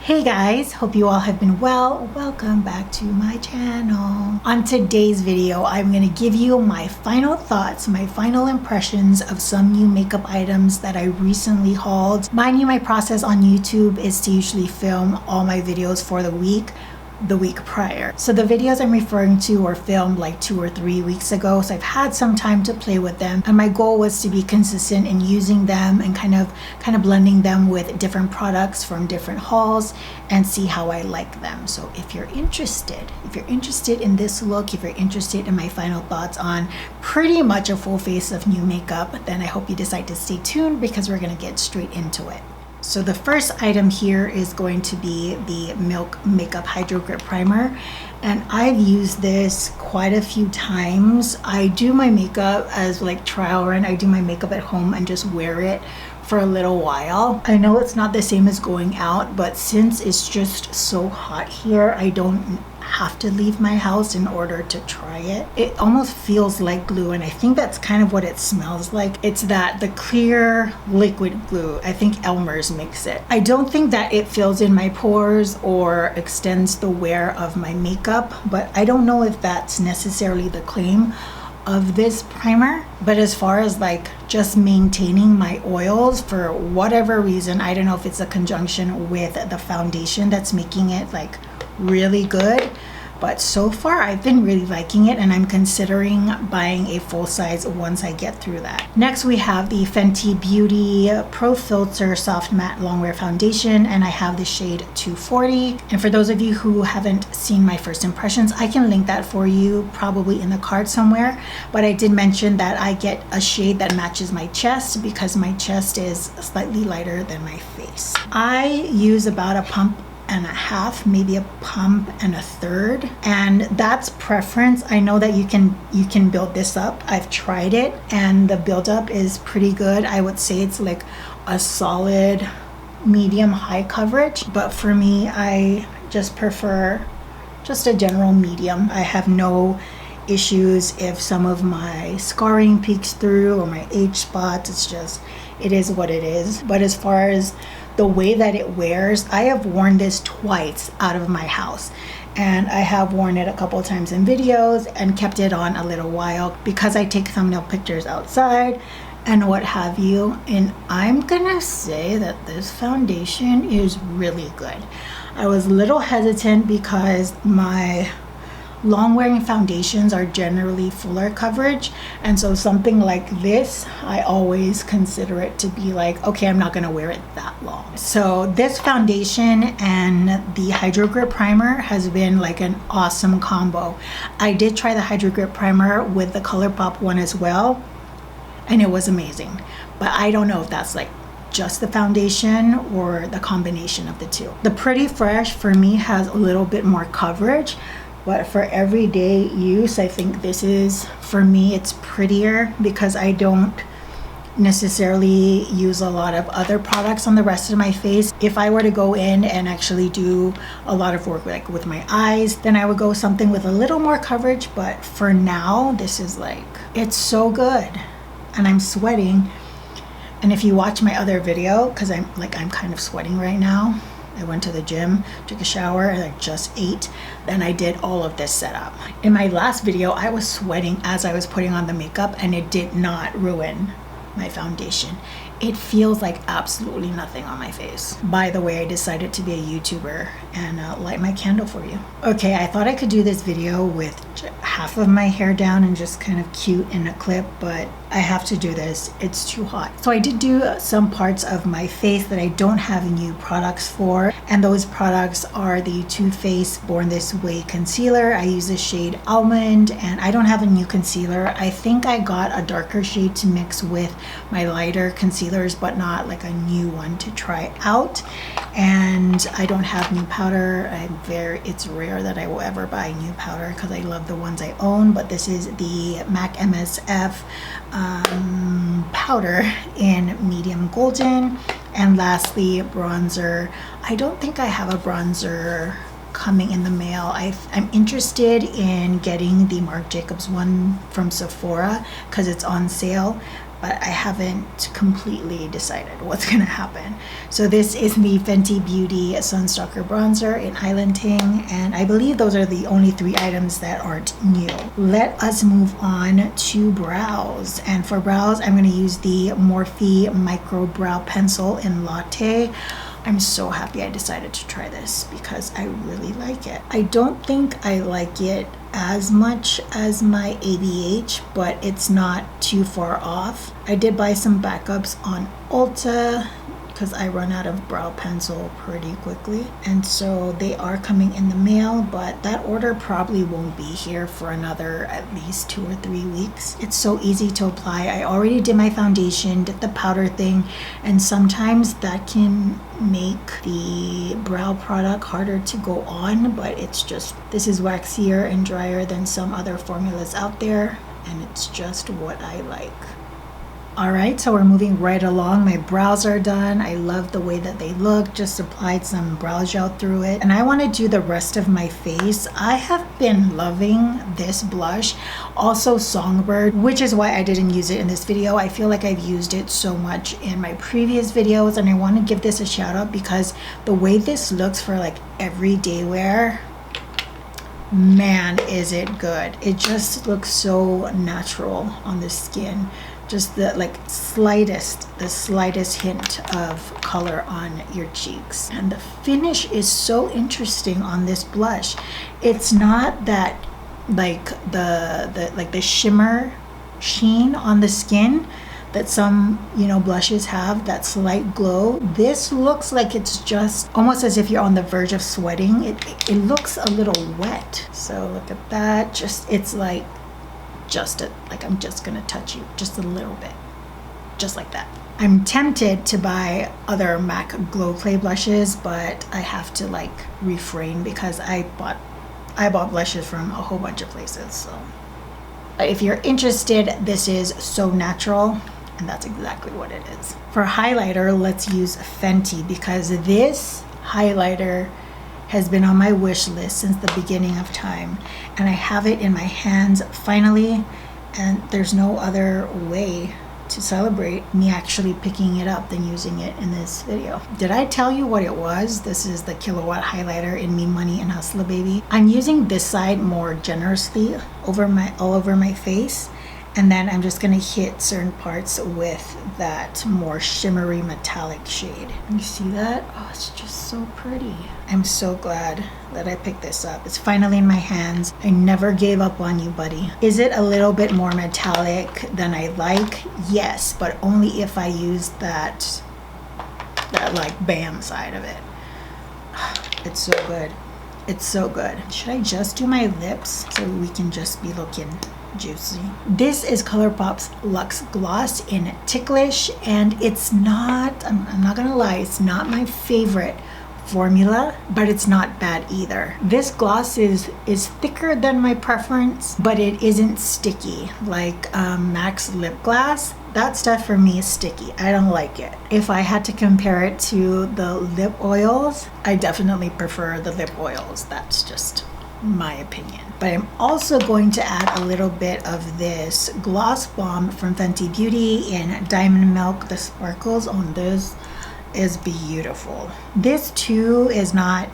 Hey guys, hope you all have been well. Welcome back to my channel. On today's video, I'm going to give you my final thoughts, my final impressions of some new makeup items that I recently hauled. Mind you, my process on YouTube is to usually film all my videos for the week prior. So the videos I'm referring to were filmed like 2 or 3 weeks ago, so I've had some time to play with them, and my goal was to be consistent in using them and kind of blending them with different products from different hauls and see how I like them. So if you're interested in this look, if you're interested in my final thoughts on pretty much a full face of new makeup, then I hope you decide to stay tuned because we're going to get straight into it. So the first item here is going to be the Milk Makeup Hydro Grip Primer, and I've used this quite a few times. I do my makeup as like trial run. I do my makeup at home and just wear it for a little while. I know it's not the same as going out, but since it's just so hot here, I don't have to leave my house in order to try it. It almost feels like glue, and I think that's kind of what it smells like. It's the clear liquid glue. I think Elmer's makes it. I don't think that it fills in my pores or extends the wear of my makeup, but I don't know if that's necessarily the claim of this primer. But as far as like just maintaining my oils, for whatever reason, I don't know if it's a conjunction with the foundation that's making it like really good, but so far I've been really liking it, and I'm considering buying a full size once I get through that. Next we have the Fenty Beauty Pro Filter Soft Matte Longwear Foundation, and I have the shade 240. And for those of you who haven't seen my first impressions, I can link that for you probably in the card somewhere, but I did mention that I get a shade that matches my chest because my chest is slightly lighter than my face. I use about a pump and a half, maybe a pump and a third, and that's preference. I know that you can build this up. I've tried it and the buildup is pretty good. I would say it's like a solid medium high coverage, but for me, I just prefer just a general medium. I have no issues if some of my scarring peeks through or my age spots. It is what it is. But as far as the way that it wears, I have worn this twice out of my house, and I have worn it a couple of times in videos and kept it on a little while because I take thumbnail pictures outside and what have you. And I'm gonna say that this foundation is really good. I was a little hesitant because my long wearing foundations are generally fuller coverage, and so something like this, I always consider it to be like, okay, I'm not gonna wear it that long. So this foundation and the Hydro Grip Primer has been like an awesome combo. I did try the Hydro Grip Primer with the ColourPop one as well, and it was amazing, but I don't know if that's like just the foundation or the combination of the two. The Pretty Fresh for me has a little bit more coverage, but for everyday use, I think this is, for me, it's prettier because I don't necessarily use a lot of other products on the rest of my face. If I were to go in and actually do a lot of work like with my eyes, then I would go something with a little more coverage. But for now, this is like, it's so good, and I'm sweating. And if you watch my other video, because I'm kind of sweating right now, I went to the gym, took a shower, and I just ate. Then I did all of this setup. In my last video, I was sweating as I was putting on the makeup, and it did not ruin my foundation. It feels like absolutely nothing on my face. By the way, I decided to be a YouTuber and light my candle for you. Okay, I thought I could do this video with half of my hair down and just kind of cute in a clip, but I have to do this. It's too hot. So I did do some parts of my face that I don't have new products for, and those products are the Too Faced Born This Way concealer. I use the shade Almond, and I don't have a new concealer. I think I got a darker shade to mix with my lighter concealers, but not like a new one to try out. And I don't have new powder. It's rare that I will ever buy new powder because I love the ones I own, but this is the MAC MSF powder in medium golden. And lastly, bronzer. I don't think I have a bronzer coming in the mail. I'm interested in getting the Marc Jacobs one from Sephora because it's on sale. but I haven't completely decided what's gonna happen. So this is the Fenty Beauty Sunstalker Bronzer in Island Ting, and I believe those are the only 3 items that aren't new. Let us move on to brows. And for brows, I'm gonna use the Morphe Micro Brow Pencil in Latte. I'm so happy I decided to try this because I really like it. I don't think I like it as much as my ABH, but it's not too far off. I did buy some backups on Ulta because I run out of brow pencil pretty quickly, and so they are coming in the mail, but that order probably won't be here for another at least 2 or 3 weeks. It's so easy to apply. I already did my foundation, did the powder thing, and sometimes that can make the brow product harder to go on, but it's just, this is waxier and drier than some other formulas out there, and it's just what I like. All right, so we're moving right along. My brows are done. I love the way that they look. Just applied some brow gel through it. And I want to do the rest of my face. I have been loving this blush, also Songbird, which is why I didn't use it in this video. I feel like I've used it so much in my previous videos, and I want to give this a shout out because the way this looks for like everyday wear, man, is it good. It just looks so natural on the skin. Just the slightest hint of color on your cheeks. And the finish is so interesting on this blush. It's not that like the shimmer sheen on the skin that some, you know, blushes have, that slight glow. This looks like it's just almost as if you're on the verge of sweating. It looks a little wet. So look at that. Just, it's like like I'm just gonna touch you just a little bit, just like that. I'm tempted to buy other MAC Glow Play blushes, but I have to like refrain because I bought blushes from a whole bunch of places. So if you're interested, this is So Natural, and that's exactly what it is. For highlighter, let's use Fenty because this highlighter has been on my wish list since the beginning of time, and I have it in my hands finally, and there's no other way to celebrate me actually picking it up than using it in this video. Did I tell you what it was? This is the Killawatt highlighter in Me Money and Hustler Baby. I'm using this side more generously all over my face, and then I'm just gonna hit certain parts with that more shimmery metallic shade. You see that? Oh, it's just so pretty. I'm so glad that I picked this up. It's finally in my hands. I never gave up on you, buddy. Is it a little bit more metallic than I like? Yes, but only if I use that like bam side of it. It's so good. It's so good. Should I just do my lips so we can just be looking juicy? This is ColourPop's Luxe Gloss in Ticklish, and it's not, I'm not gonna lie, it's not my favorite formula, but it's not bad either. This gloss is thicker than my preference, but it isn't sticky like MAC's lip gloss. That stuff for me is sticky. I don't like it. If I had to compare it to the lip oils, I definitely prefer the lip oils. That's just my opinion. But I'm also going to add a little bit of this Gloss Bomb from Fenty Beauty in Diamond Milk. The sparkles on this is beautiful. This too is not,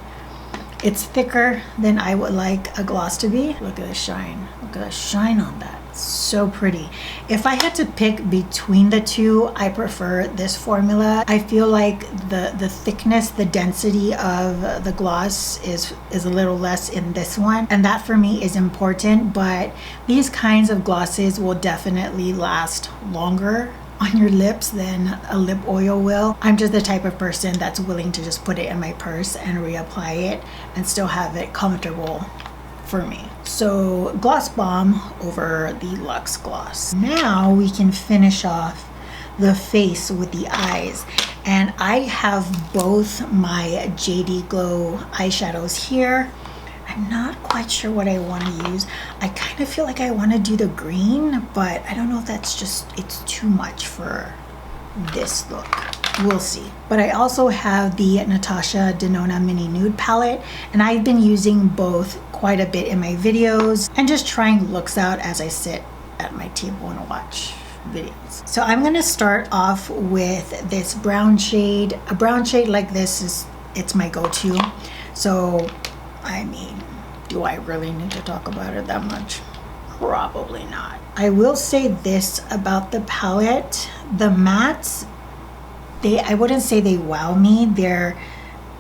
it's thicker than I would like a gloss to be. Look at the shine. Look at the shine on that. It's so pretty. If I had to pick between the two, I prefer this formula. I feel like the thickness, the density of the gloss is a little less in this one, and that for me is important. But these kinds of glosses will definitely last longer on your lips than a lip oil will. I'm just the type of person that's willing to just put it in my purse and reapply it and still have it comfortable for me. So Gloss Bomb over the Luxe Gloss. Now we can finish off the face with the eyes, and I have both my JD Glow eyeshadows here. I'm not quite sure what I want to use. I kind of feel like I want to do the green, but I don't know if that's just, it's too much for this look. We'll see. But I also have the Natasha Denona Mini Nude palette, and I've been using both quite a bit in my videos and just trying looks out as I sit at my table and watch videos. So I'm gonna start off with this brown shade. A brown shade like this it's my go-to. So, I mean, do I really need to talk about it that much? Probably not. I will say this about the palette. The mattes, I wouldn't say they wow me. They're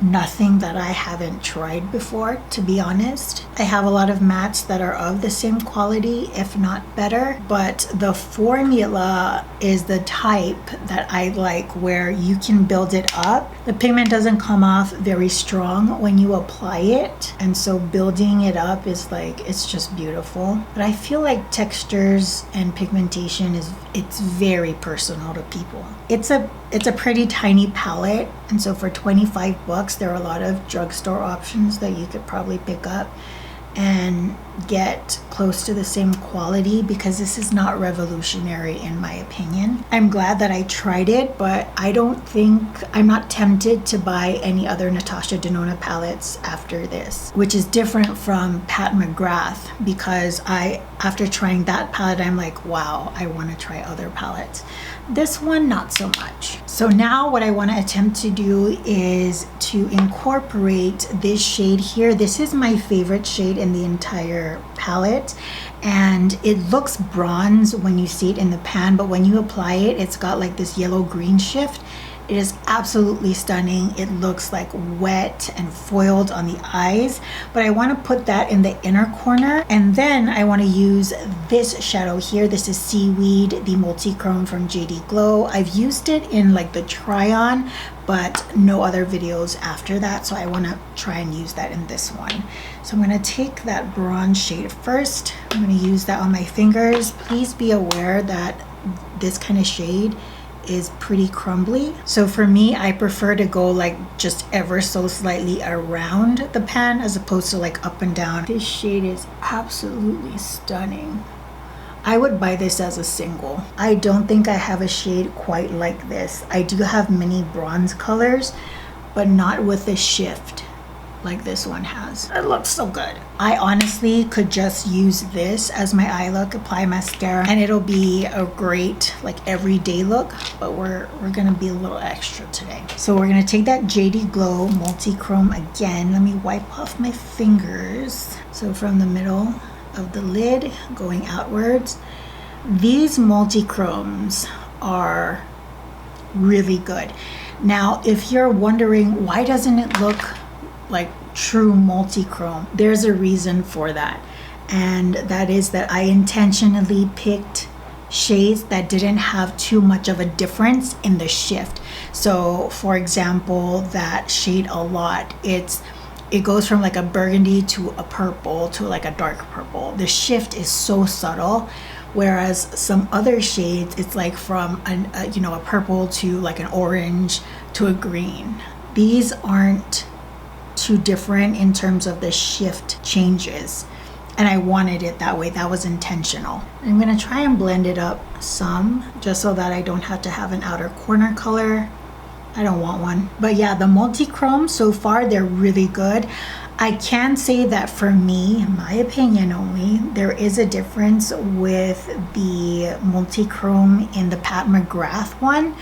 nothing that I haven't tried before, to be honest. I have a lot of mattes that are of the same quality, if not better, but the formula is the type that I like, where you can build it up. The pigment doesn't come off very strong when you apply it, and so building it up is like, it's just beautiful. But I feel like textures and pigmentation it's very personal to people. It's a pretty tiny palette, and so for 25 bucks there are a lot of drugstore options that you could probably pick up and get close to the same quality, because this is not revolutionary in my opinion. I'm glad that I tried it, but I'm not tempted to buy any other Natasha Denona palettes after this, which is different from Pat McGrath, because after trying that palette, I'm like, wow, I want to try other palettes. This one, not so much. So now what I want to attempt to do is to incorporate this shade here. This is my favorite shade in the entire palette, and it looks bronze when you see it in the pan, but when you apply it, it's got like this yellow green shift. It is absolutely stunning. It looks like wet and foiled on the eyes, but I want to put that in the inner corner. And then I want to use this shadow here. This is Seaweed, the multi-chrome from JD Glow. I've used it in like the try-on, but no other videos after that, so I want to try and use that in this one. So I'm going to take that bronze shade first. I'm going to use that on my fingers. Please be aware that this kind of shade is pretty crumbly. So for me, I prefer to go like just ever so slightly around the pan as opposed to like up and down. This shade is absolutely stunning. I would buy this as a single. I don't think I have a shade quite like this. I do have many bronze colors, but not with the shift like this one has. It looks so good. I honestly could just use this as my eye look, apply mascara, and it'll be a great like everyday look, but we're gonna be a little extra today. So we're gonna take that JD Glow multi-chrome again. Let me wipe off my fingers. So from the middle of the lid going outwards, these multi-chromes are really good. Now, if you're wondering why doesn't it look like true multi-chrome, there's a reason for that, and that is that I intentionally picked shades that didn't have too much of a difference in the shift. So for example, that shade A Lot, it goes from like a burgundy to a purple to like a dark purple. The shift is so subtle, whereas some other shades, it's like from a purple to like an orange to a green. These aren't too different in terms of the shift changes, and I wanted it that way. That was intentional. I'm gonna try and blend it up some, just so that I don't have to have an outer corner color. I don't want one. But yeah, the multi-chrome so far, they're really good. I can say that for me, my opinion only, there is a difference with the multi-chrome in the Pat McGrath one.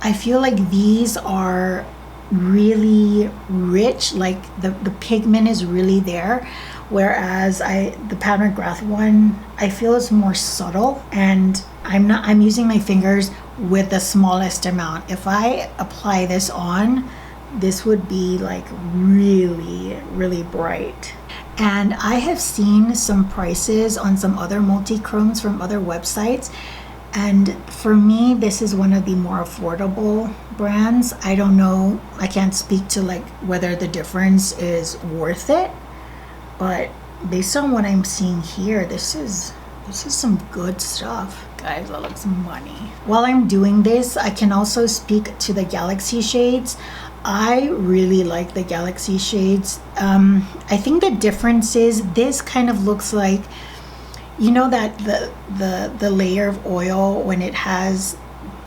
I feel like these are really rich, like the pigment is really there, whereas the Pat McGrath one, I feel is more subtle, and I'm using my fingers with the smallest amount. If I apply this on, this would be like really, really bright. And I have seen some prices on some other multi-chromes from other websites, and for me, this is one of the more affordable brands. I don't know, I can't speak to like whether the difference is worth it, but based on what I'm seeing here, this is some good stuff. Guys, that looks money. While I'm doing this, I can also speak to the Galaxy shades. I really like the Galaxy shades. I think the difference is this kind of looks like, you know, that the layer of oil when it has,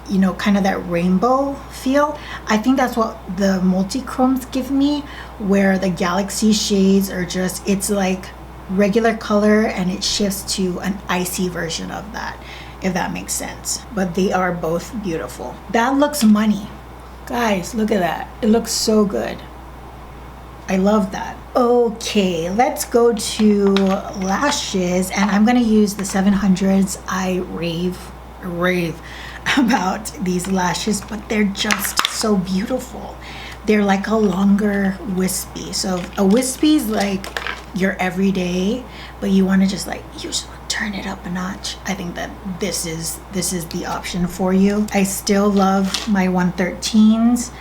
you know, kind of that rainbow feel. I think that's what the multi-chromes give me, where the Galaxy shades are just, it's like regular color and it shifts to an icy version of that. if that makes sense. But they are both beautiful. That looks money. Guys, look at that. It looks so good. I love that. Okay, let's go to lashes, and I'm gonna use the 700s. I rave about these lashes, but they're just so beautiful. They're like a longer wispy. So a wispy is like your everyday, but you want to just like, you just want to turn it up a notch. I think that this is the option for you. I still love my 113s,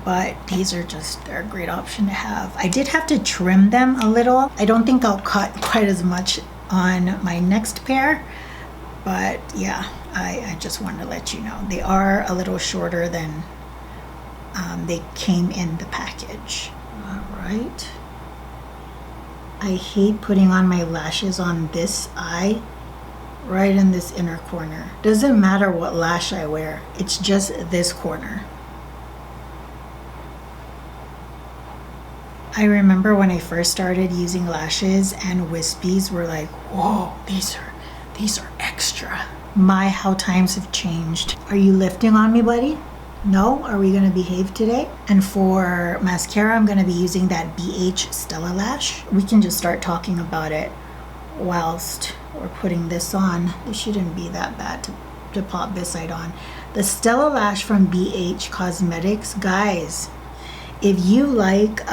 but these are just, they're a great option to have. I did have to trim them a little. I don't think I'll cut quite as much on my next pair, but yeah, I just wanted to let you know. They are a little shorter than they came in the package. All right. I hate putting on my lashes on this eye, right in this inner corner. Doesn't matter what lash I wear, it's just this corner. I remember when I first started using lashes and wispies were like, whoa, these are extra. My, how times have changed. Are you lifting on me, buddy? No? Are we gonna behave today? And for mascara, I'm gonna be using that BH Stella Lash. We can just start talking about it whilst we're putting this on. It shouldn't be that bad to pop this side on. The Stella Lash from BH Cosmetics. Guys, if you like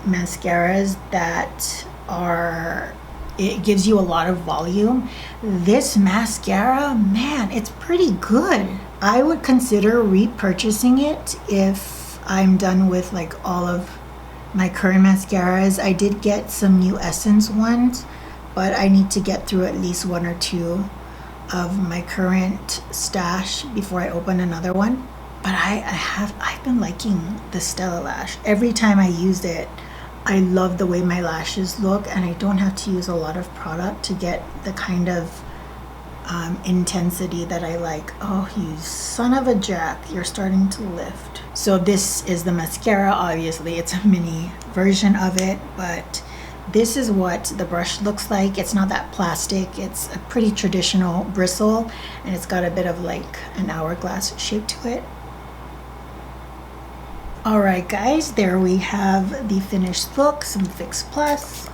mascaras that are, it gives you a lot of volume, this mascara, man, it's pretty good. I would consider repurchasing it if I'm done with like all of my current mascaras. I did get some new Essence ones, but I need to get through at least one or two of my current stash before I open another one. But I've been liking the Stella Lash. Every time I use it, I love the way my lashes look, and I don't have to use a lot of product to get the kind of intensity that I like. Oh, you son of a jack, you're starting to lift. So this is the mascara. Obviously it's a mini version of it, but this is what the brush looks like. It's not that plastic, it's a pretty traditional bristle, and it's got a bit of like an hourglass shape to it. All right guys, there we have the finished look. Some Fix Plus.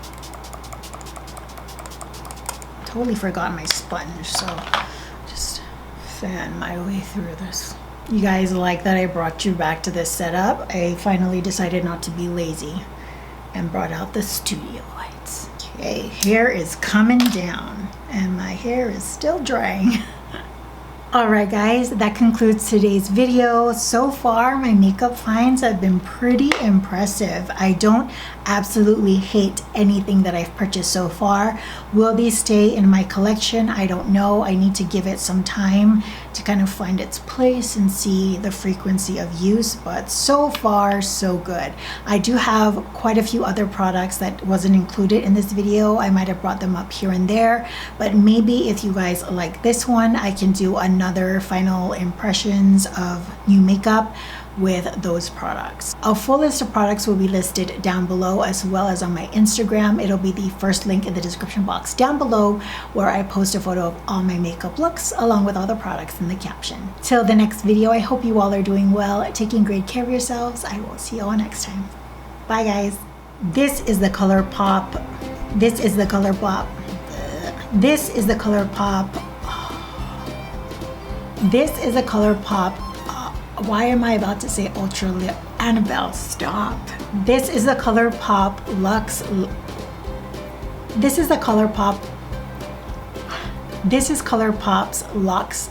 Totally forgot my sponge, so just fan my way through this. You guys like that I brought you back to this setup? I finally decided not to be lazy and brought out the studio lights. Okay, hair is coming down and my hair is still drying. Alright guys, that concludes today's video. So far, my makeup finds have been pretty impressive. I don't absolutely hate anything that I've purchased so far. Will these stay in my collection? I don't know. I need to give it some time to kind of find its place and see the frequency of use, but so far, so good. I do have quite a few other products that wasn't included in this video. I might have brought them up here and there, but maybe if you guys like this one, I can do another final impressions of new makeup with those products. A full list of products will be listed down below, as well as on my Instagram. It'll be the first link in the description box down below, where I post a photo of all my makeup looks along with all the products in the caption. Till the next video, I hope you all are doing well, taking great care of yourselves. I will see you all next time. Bye guys. This is the ColourPop. This is the ColourPop. This is the ColourPop. This is a ColourPop. Why am I about to say Ultra Lip? Annabelle, stop. This is the ColourPop Luxe. This is the ColourPop. This is ColourPop's Luxe